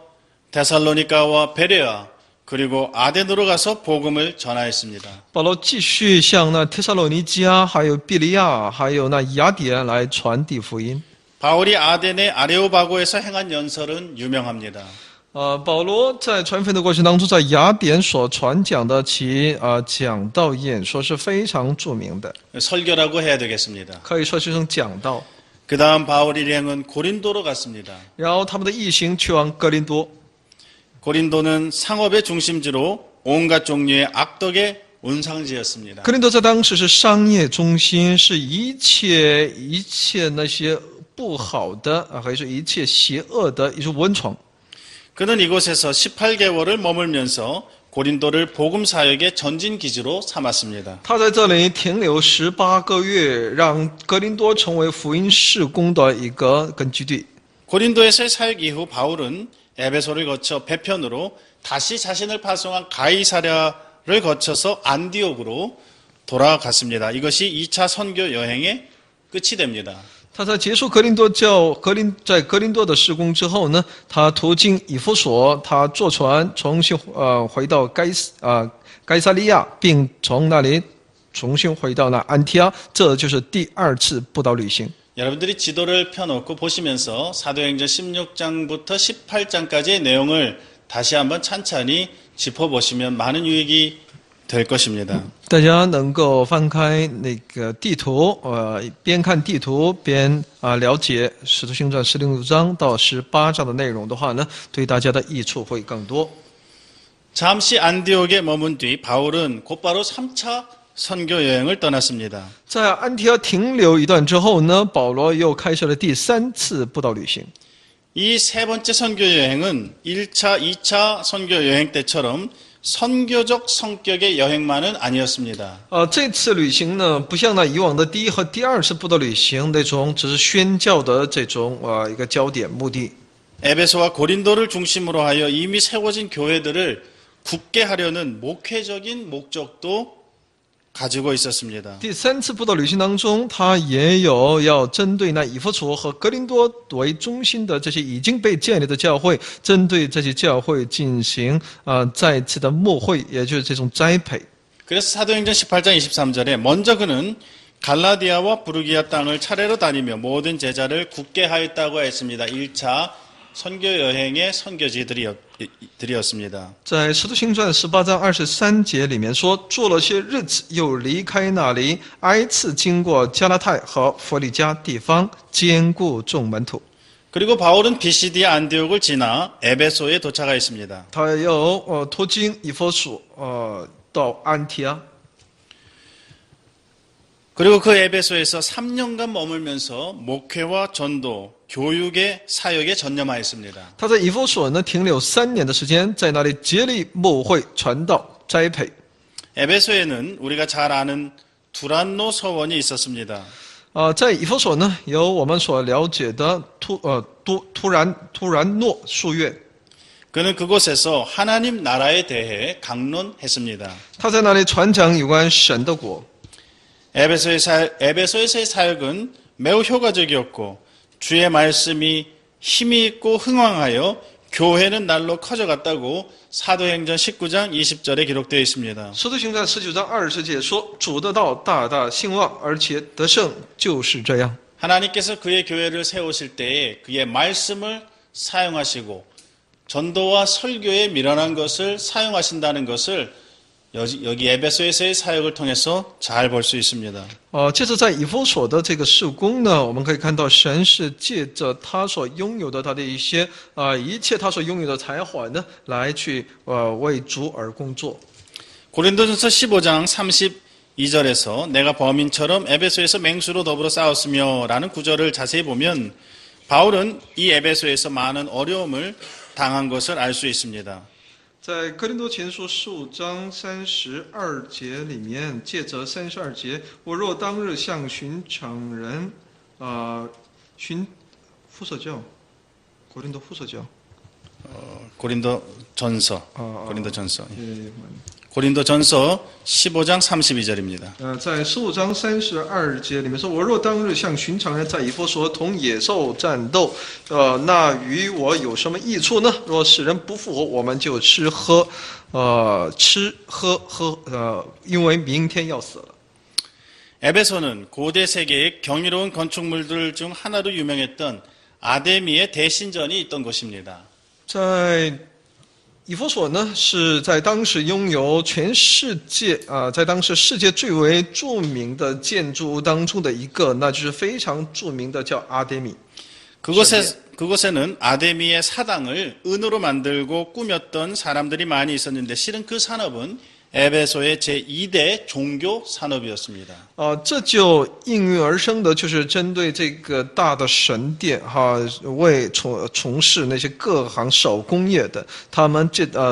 데살로니가와 베레아 그리고 아덴으로 가서 복음을 전하였습니다. 保罗继续向那帖撒罗尼迦、还有庇利亚、还有那雅典来传递福音。 바울이 아덴의 아레오바고에서 행한 연설은 유명합니다. 保罗在传福音的过程当中，在雅典所传讲的其讲道演说是非常著名的， 설교라고 해야 되겠습니다. 可以说是一种讲道。 그 다음 바울 일행은 고린도로 갔습니다. 然后他们的一行去往哥林多。 고린도는 상업의 중심지로 온갖 종류의 악덕의 온상지였습니다. 哥林多在当时是商业中心，是一切那些不好的还是一切邪恶的一种温床。 그는 이곳에서 18개월을 머물면서 고린도를 복음 사역의 전진 기지로 삼았습니다. 他在这里停留18个月，让哥林多成为福音事工的一个根据地。 고린도에서의 사역 이후 바울은 에베소를 거쳐 배편으로 다시 자신을 파송한 가이사랴를 거쳐서 안디옥으로 돌아갔습니다. 이것이 2차 선교 여행의 끝이 됩니다. 他在结束在哥林多的事工之后呢，他途经以弗所，他坐船重新回到该萨利亚，并从那里重新回到那安提阿，这就是第二次布道旅行。 여러분들이 지도를 펴놓고 보시면서 사도행전 16장부터 18장까지의 내용을 다시 한번 찬찬히 짚어보시면 많은 유익이 될 것입니다. 大家能够翻开那个地图，边看地图边了解《使徒行传》16章到18章的内容的话呢，对大家的益处会更多。 잠시 안디옥에 머문 뒤 바울은 곧바로 3차 선교 여행을 떠났습니다. 在安提阿停留一段之后呢，保罗又开始了第3次布道旅行。 이 세 번째 선교 여행은 1차, 2차 선교 여행 때처럼 선교적 성격의 여행만은 아니었습니다. 这次旅行呢，不像那以往的第一和第二次布道旅行那种只是宣教的这种一个焦点目的。 에베소와 고린도를 중심으로 하여 이미 세워진 교회들을 굳게 하려는 목회적인 목적도 가지고 있었습니다. 第3次布道旅行当中，他也有要针对那以弗所和哥林多为中心的这些已经被建立的教会，针对这些教会进行再次的牧会，也就是这种栽培。 그래서 사도행전 18장 23절에 먼저 그는 갈라디아와 부르기아 땅을 차례로 다니며 모든 제자를 굳게 하였다고 했습니다. 1차 선교 여행의 선교지들이었습니다. 在《使徒行传》18章23节里面说，住了些日子，又离开那里，挨次经过加拉太和弗里加地方，兼顾众门徒。 그리고 바울은 비시디아 안디옥을 지나 에베소에 도착하였습니다. 他又途经以弗所，到安提阿。 그리고 그 에베소에서 3년간 머물면서 목회와 전도, 교육의 사역에 전념하였습니다. 他在以弗所呢停留3年的时间，在那里竭力牧会、传道、栽培。 에베소에는 우리가 잘 아는 두란노 서원이 있었습니다. 在以弗所呢，有我们所了解的突然诺书院。 그는 그곳에서 하나님 나라에 대해 강론했습니다. 他在那里传讲有关神的国。 에베소에서의 사역은 매우 효과적이었고 주의 말씀이 힘이 있고 흥왕하여 교회는 날로 커져갔다고 사도행전 19장 20절에 기록되어 있습니다. 使徒行传19章20节说，主的道大大兴旺，而且得胜，就是这样。 하나님께서 그의 교회를 세우실 때에 그의 말씀을 사용하시고 전도와 설교에 미련한 것을 사용하신다는 것을 여기 에베소에서의 사역을 통해서 잘 볼 수 있습니다. 接着在以弗所的这个事工呢，我们可以看到神是借着他所拥有的他的一些一切他所拥有的才华呢，来去为主而工作。 고린도전서 15장 32절에서 내가 범인처럼 에베소에서 맹수로 더불어 싸웠으며 라는 구절을 자세히 보면 바울은 이 에베소에서 많은 어려움을 당한 것을 알 수 있습니다. 在哥林多前书15章32节里面，借着32节，我若当日像寻常人，副社教，哥林多副社教， 고린도전서, 예, 고린도전서 15장 32절입니다. 在15章32节里面说：“我若当日像寻常人在以弗所同野兽战斗，那与我有什么益处呢？若使人不复活，我们就吃喝，因为明天要死了。” 에베소는 고대 세계의 경이로운 건축물들 중 하나로 유명했던 아데미의 대신전이 있던 곳입니다. 在以弗所呢，是在当时拥有全世界在当时世界最为著名的建筑物当中的一个，那就是非常著名的叫阿데미。 그곳에는 아데미의 사당을 은으로 만들고 꾸몄던 사람들이 많이 있었는데 실은 그 산업은 에베소의 제2대 종교 산업이었습니다. 这就应运而生的，就是针对这个大的神殿为从事那些各行手工业的，他们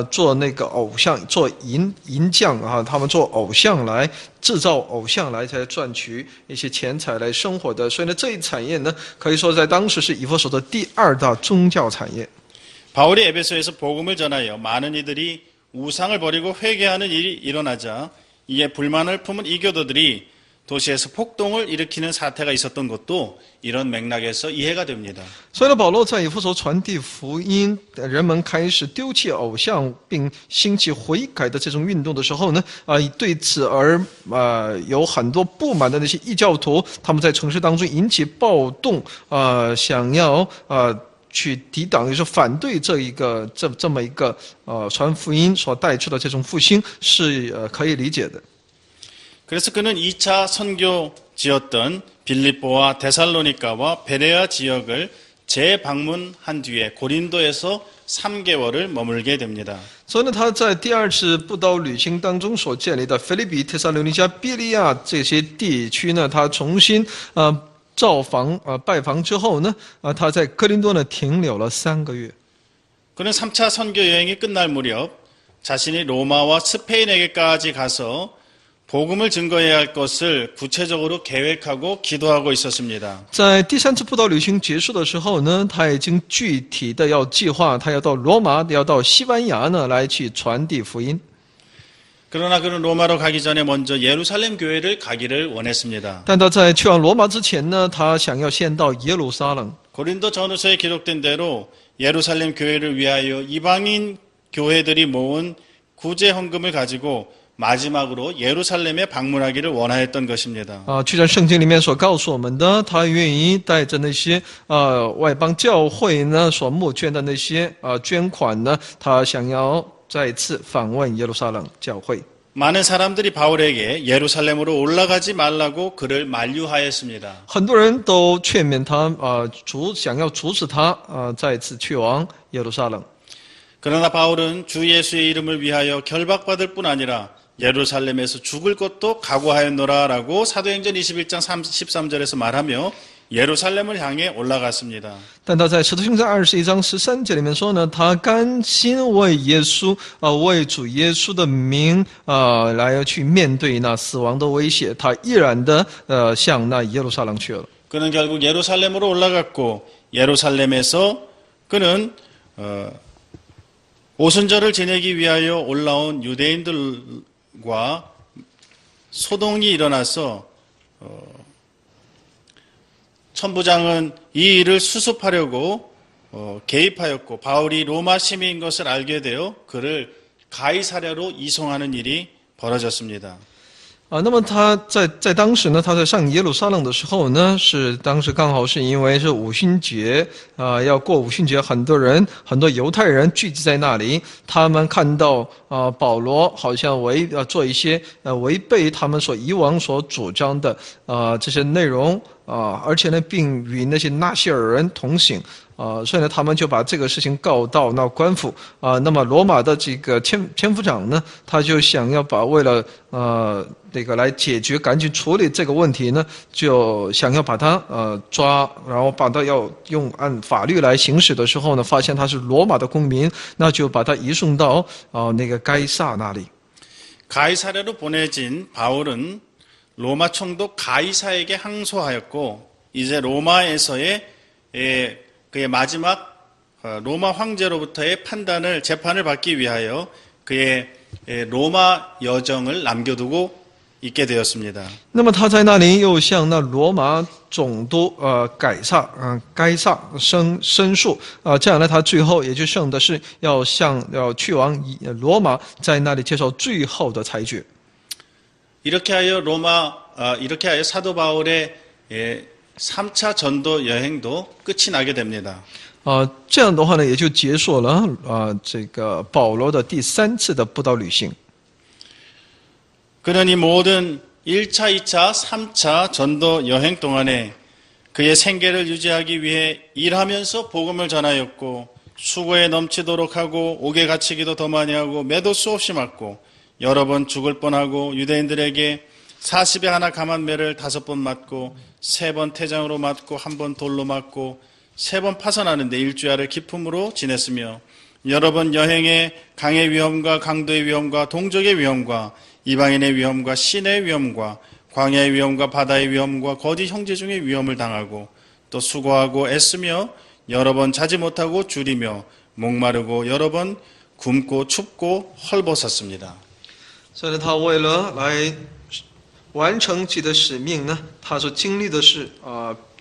做那个偶像，做银匠他们做偶像来制造偶像来才赚取一些钱财来生活的。所以呢，这一产业呢，可以说在当时是以弗所的第2大宗教产业。 바울이 에베소에서 복음을 전하여 많은 이들이 우상을 버리고 회개하는 일이 일어나자 이에 불만을 품은 이교도들이 도시에서 폭동을 일으키는 사태가 있었던 것도 이런 맥락에서 이해가 됩니다. 所以呢，保罗在以弗所传递福音，人们开始丢弃偶像，并兴起悔改的这种运动的时候呢，对此而有很多不满的那些异教徒，他们在城市当中引起暴动，想要去抵挡，也就是反对这么一个传福音所带出的这种复兴，是可以理解的。 그래서 그는 2차 선교지였던 빌립보와 데살로니가와 베레아 지역을 재방문한 뒤에 고린도에서 3개월을 머물게 됩니다. 所以呢，他在第2次布道旅行当中所建立的腓立比、帖撒罗尼迦、比利亚这些地区呢，他重新拜访之后呢，他在哥林多呢停留了3个月。 그는 3차 선교 여행이 끝날 무렵 자신이 로마와 스페인에게까지 가서 복음을 증거해야 할 것을 구체적으로 계획하고 기도하고 있었습니다. 在第3次布道旅行结束的时候呢，他已经具体的要计划，他要到罗马，要到西班牙呢来去传递福音。 그러나 그는 로마로 가기 전에 먼저 예루살렘 교회를 가기를 원했습니다. 但他在去往罗马之前呢，他想要先到耶路撒冷。 고린도 전후서에 기록된 대로 예루살렘 교회를 위하여 이방인 교회들이 모은 구제 헌금을 가지고 마지막으로 예루살렘에 방문하기를 원하였던 것입니다. 就像圣经里面所告诉我们的，他愿意带着那些外邦教会呢所募捐的那些捐款呢，他想要再次访问耶路撒冷教会。 많은 사람들이 바울에게 예루살렘으로 올라가지 말라고 그를 만류하였습니다. 很多人都劝勉他想要阻止他再次去往耶路撒冷。 그러나 바울은 주 예수의 이름을 위하여 결박받을 뿐 아니라 예루살렘에서 죽을 것도 각오하였노라라고 사도행전 21장 13절에서 말하며 예루살렘을 향해 올라갔습니다. 但他在使徒行传21章13节里面说呢，他甘心为耶稣为主耶稣的名来去面对那死亡的威胁，他毅然的向那耶路撒冷去了。 그는 결국 예루살렘으로 올라갔고 예루살렘에서 그는 오순절을 지내기 위하여 올라온 유대인들과 소동이 일어나서 천부장은 이 일을 수습하려고 개입하였고 바울이 로마 시민인 것을 알게 되어 그를 가이사랴로 이송하는 일이 벌어졌습니다. 那么他在当时呢，他在上耶路撒冷的时候呢，是当时刚好是因为是五旬节，要过五旬节，很多犹太人聚集在那里，他们看到保罗好像做一些违背他们以往所主张的这些内容而且呢，并与那些纳西尔人同行。所以呢，他们就把这个事情告到那官府那么罗马的这个千夫长呢，他就想要为了这个来解决，赶紧处理这个问题呢，就想要把他抓，然后把他要按法律来行使的时候呢，发现他是罗马的公民，那就把他移送到那个该撒那里。 가이사랴로 보내진 바울은 로마 총독 가이사에게 항소하였고 이제 로마에서의 그의 마지막 로마 황제로부터의 재판을 받기 위하여 그의 로마 여정을 남겨두고 있게 되었습니다. 那么他在那里又向那罗马总督该撒申诉这样呢，他最后也就剩的是要去往罗马，在那里接受最后的裁决。 이렇게 하여 사도 바울의 3차 전도 여행도 끝이 나게 됩니다. 这样的话呢，也就结束了这个保罗的第3次的布道旅行。 그는 이 모든 1차, 2차, 3차 전도 여행 동안에 그의 생계를 유지하기 위해 일하면서 복음을 전하였고 수고에 넘치도록 하고 옥에 갇히기도 더 많이 하고 매도 수없이 맞고 여러 번 죽을 뻔하고 유대인들에게 40에 하나 감한매를 5번 맞고 3번 태장으로 맞고 1번 돌로 맞고 3번 파선하는데 일주야를 기품으로 지냈으며 여러 번 여행에 강의 위험과 강도의 위험과 동족의 위험과 이방인의 위험과 신의 위험과 광야의 위험과 바다의 위험과 거디 형제 중의 위험을 당하고 또 수고하고 애쓰며 여러 번 자지 못하고 줄이며 목마르고 여러 번 굶고 춥고 헐벗었습니다. 所以呢，他为了来完成自己的使命呢，他所经历的是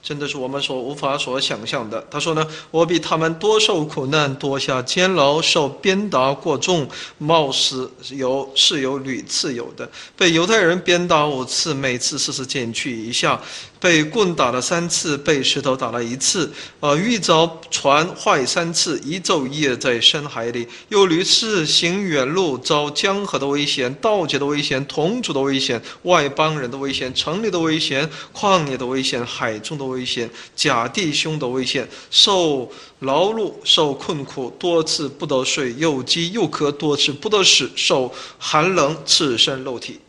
真的是我们无法想象的。他说呢，我比他们多受苦难，多下监牢，受鞭打过重，冒死是有屡次有的。被犹太人鞭打5次，每次40剑去1下；被棍打了3次，被石头打了1次。遇着船坏3次，1昼1夜在深海里，又屡次行远路，遭江河的危险、盗劫的危险、同族的危险、外邦人的危险、城里的危险、旷野的危险、海中的危险、假弟兄的危险，受劳碌，受困苦，多次不得睡，又饥又渴，多次不得食，受寒冷，赤身露体。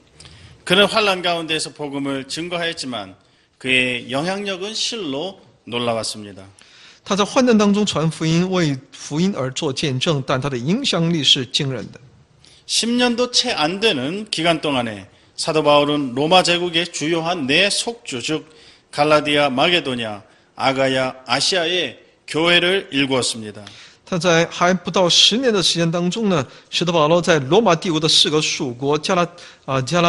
그는 환난 가운데서 복음을 증거하였지만 그의 영향력은 실로 놀라웠습니다. 他在患难当中传福音，为福音而做见证，但他的影响力是惊人的。 10년도 채 안 되는 기간 동안에 사도 바울은 로마 제국의 주요한 4속주 즉 갈라디아, 마게도냐, 아가야, 아시아의 교회를 일구었습니다. 他在还不到10年的时间当中呢，使徒保罗在罗马帝国的4个属国加拉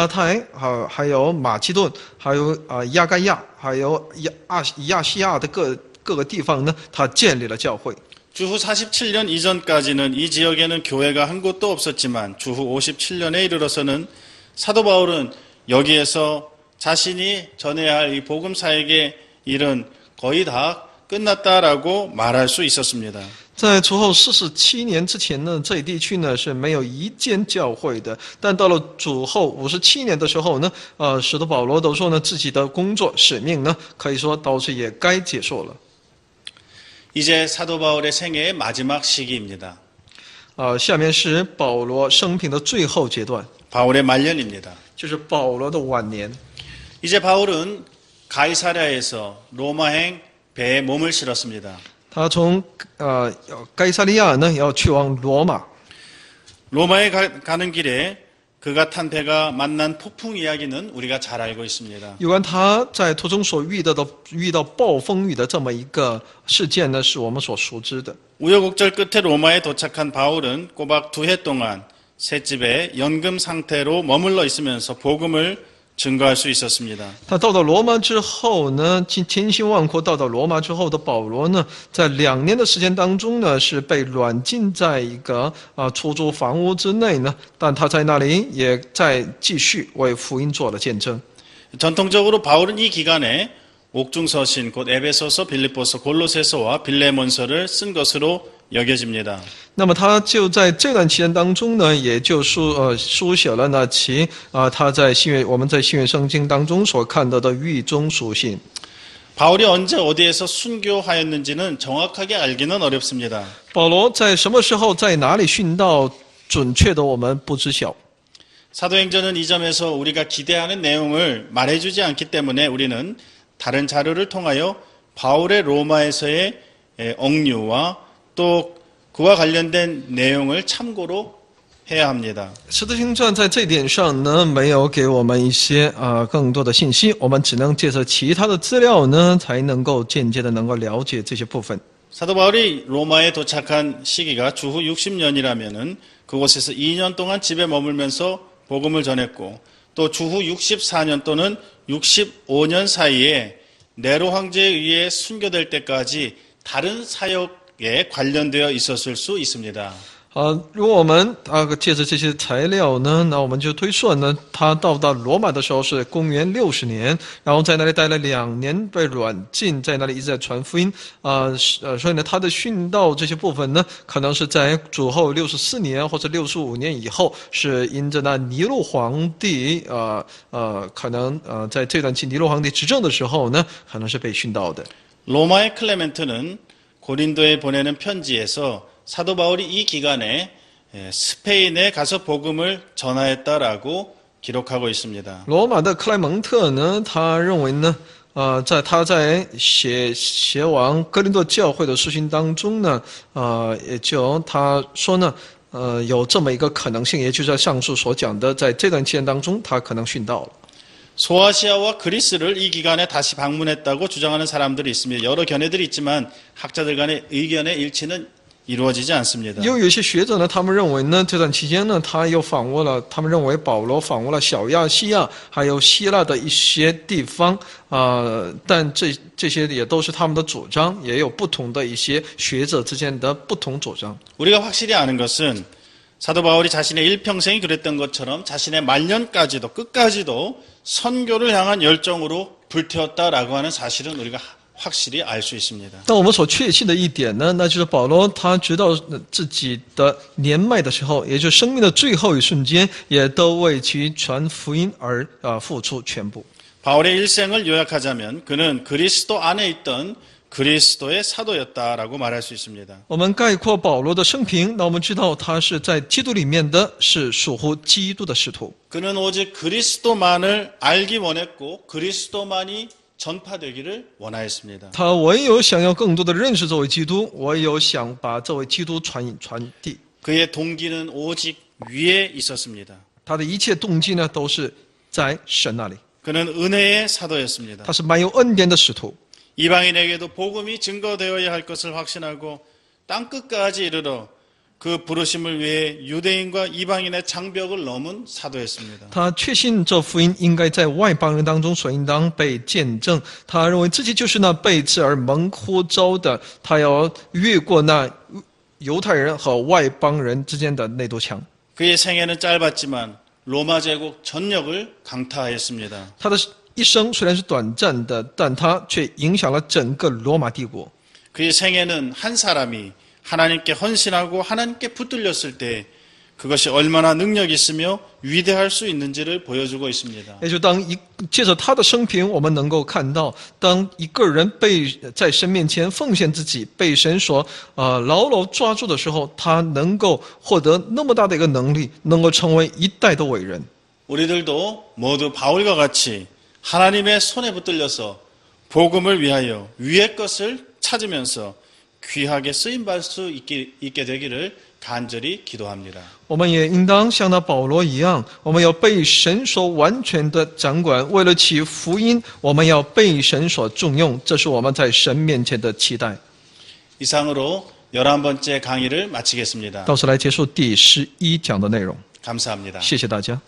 太还有马其顿，还有亚该亚，还有亚细亚的各个地方呢，他建立了教会。 주후 47년 이전까지는 이 지역에는 교회가 한 곳도 없었지만 주후 57년에 이르러서는 사도 바울은 여기에서 자신이 전해야 할 이 복음 사역의 일은 거의 다 끝났다라고 말할 수 있었습니다. 在主后47年之前呢，这一地区呢是没有一间教会的。但到了主后57年的时候呢，使徒保罗都说呢，自己的工作使命呢，可以说到此也该结束了。 이제 사도 바울의 생애의 마지막 시기입니다. 下面是保罗生平的最后阶段， 바울의 말년입니다. 就是保罗的晚年。 이제 바울은 가이사랴에서 로마행 배에 몸을 실었습니다. 他从该撒利亚呢要去往罗马。 로마에 가는 길에 그가 탄 배가 만난 폭풍 이야기는 우리가 잘 알고 있습니다. 有关他在途中所遇到暴风雨的这么一个事件呢，是我们所熟知的。 우여곡절 끝에 로마에 도착한 바울은 꼬박 2해 동안 셋집에 연금 상태로 머물러 있으면서 복음을 증거할 수 있었습니다. 他到了罗马之后呢，千辛万苦到罗马之后的保罗呢，在2年的时间当中呢，是被软禁在一个出租房屋之内呢，但他在那里也在继续为福音做了见证。 전통적으로 바울은 이 기간에 옥중서신 곧 에베소서, 빌립보서, 골로새서와 빌레몬서를 쓴 것으로 여겨집니다. 那么他就在这段期间当中呢，也就书写了那其他在我们在新约圣经当中所看到的狱中书信。 바울이 언제 어디에서 순교하였는지는 정확하게 알기는 어렵습니다. 保罗在什么时候在哪里殉道，准确的我们不知晓。 사도행전은 이 점에서 우리가 기대하는 내용을 말해주지 않기 때문에 우리는 다른 자료를 통하여 바울의 로마에서의 억류와 또 그와 관련된 내용을 참고로 해야 합니다. 使徒行传在这点上呢，没有给我们一些更多的信息，我们只能借着其他的资料呢，才能够间接的能够了解这些部分。 사도 바울이 로마에 도착한 시기가 주후 60년이라면은 그곳에서 2년 동안 집에 머물면서 복음을 전했고 또 주후 64년 또는 65년 사이에 네로 황제에 의해 순교될 때까지 다른 사역에 관련되어 있었을 수 있습니다. 如果我们借着这些材料呢，那我们就推算呢，他到达罗马的时候是公元60年，然后在那里待了2年，被软禁，在那里一直在传福音所以呢，他的殉道这些部分呢，可能是在主后64年或者65年以后，是因着那尼禄皇帝可能在这段期尼禄皇帝执政的时候呢，可能是被殉道的。 로마의 클레멘트는 고린도에 보내는 편지에서 사도 바울이 이 기간에 스페인에 가서 복음을 전하였다라고 기록하고 있습니다. 罗马的克莱蒙特呢，他认为呢，他在写往哥林多教会的书信当中呢，也就他说呢，有这么一个可能性，也就是在上述所讲的，在这段期间当中，他可能殉道了。 소아시아와 그리스를 이 기간에 다시 방문했다고 주장하는 사람들이 있습니다. 여러 견해들이 있지만 학자들 간의 의견의 일치는 이루어지지 않습니다. 又有一些学者呢，他们认为呢，这段期间呢，他又访问了，他们认为保罗访问了小亚细亚，还有希腊的一些地方但这些也都是他们的主张，也有不同的一些学者之间的不同主张。 우리가 확실히 아는 것은 사도 바울이 자신의 일평생이 그랬던 것처럼 자신의 말년까지도 끝까지도 선교를 향한 열정으로 불태웠다라고 하는 사실은 우리가 확실히 알 수 있습니다. 但我们所确信的一点呢，那就是保罗他直到自己的年迈的时候，也就是生命的最后一瞬间，也都为其传福音而付出全部。 바울의 일생을 요약하자면 그는 그리스도 안에 있던 그리스도의 사도였다라고 말할 수 있습니다. 我们概括保罗的生平，那我们知道他是在基督里面的，是属乎基督的使徒。 그는 오직 그리스도만을 알기 원했고 그리스도만이 전파되기를 원하였습니다. 他唯有想要更多的认识这位基督，唯有想把这位基督传递。 그의 동기는 오직 위에 있었습니다. 他的一切动机呢，都是在神那里。 그는 은혜의 사도였습니다. 他是满有恩典的使徒。 이방인에게도 복음이 증거되어야 할 것을 확신하고 땅끝까지 이르러 그 부르심을 위해 유대인과 이방인의 장벽을 넘은 사도였습니다. 他确信这福音应该在外邦人当中所应当被见证。他认为自己就是那被赐而蒙呼召的，他要越过那犹太人和外邦人之间的那堵墙。 그의 생애는 짧았지만 로마 제국 전역을 강타하였습니다. 他的一生虽然是短暂的，但他却影响了整个罗马帝国。 그의 생애는 한 사람이 하나님께 헌신하고 하나님께 붙들렸을 때 그것이 얼마나 능력 있으며 위대할 수 있는지를 보여주고 있습니다. 也就借着他的生平，我们能够看到，当一个人在神面前奉献自己，被神所牢牢抓住的时候，他能够获得那么大的一个能力，能够成为一代的伟人。 우리들도 모두 바울과 같이 하나님의 손에 붙들려서 복음을 위하여 위의 것을 찾으면서 귀하게 쓰임받을 수 있게 되기를 간절히 기도합니다. 我们也应当像那保罗一样，我们要被神所完全的掌管，为了其福音，我们要被神所重用，这是我们在神面前的期待。 이상으로 11번째 강의를 마치겠습니다. 到此来结束第11讲的内容， 감사합니다. 谢谢大家。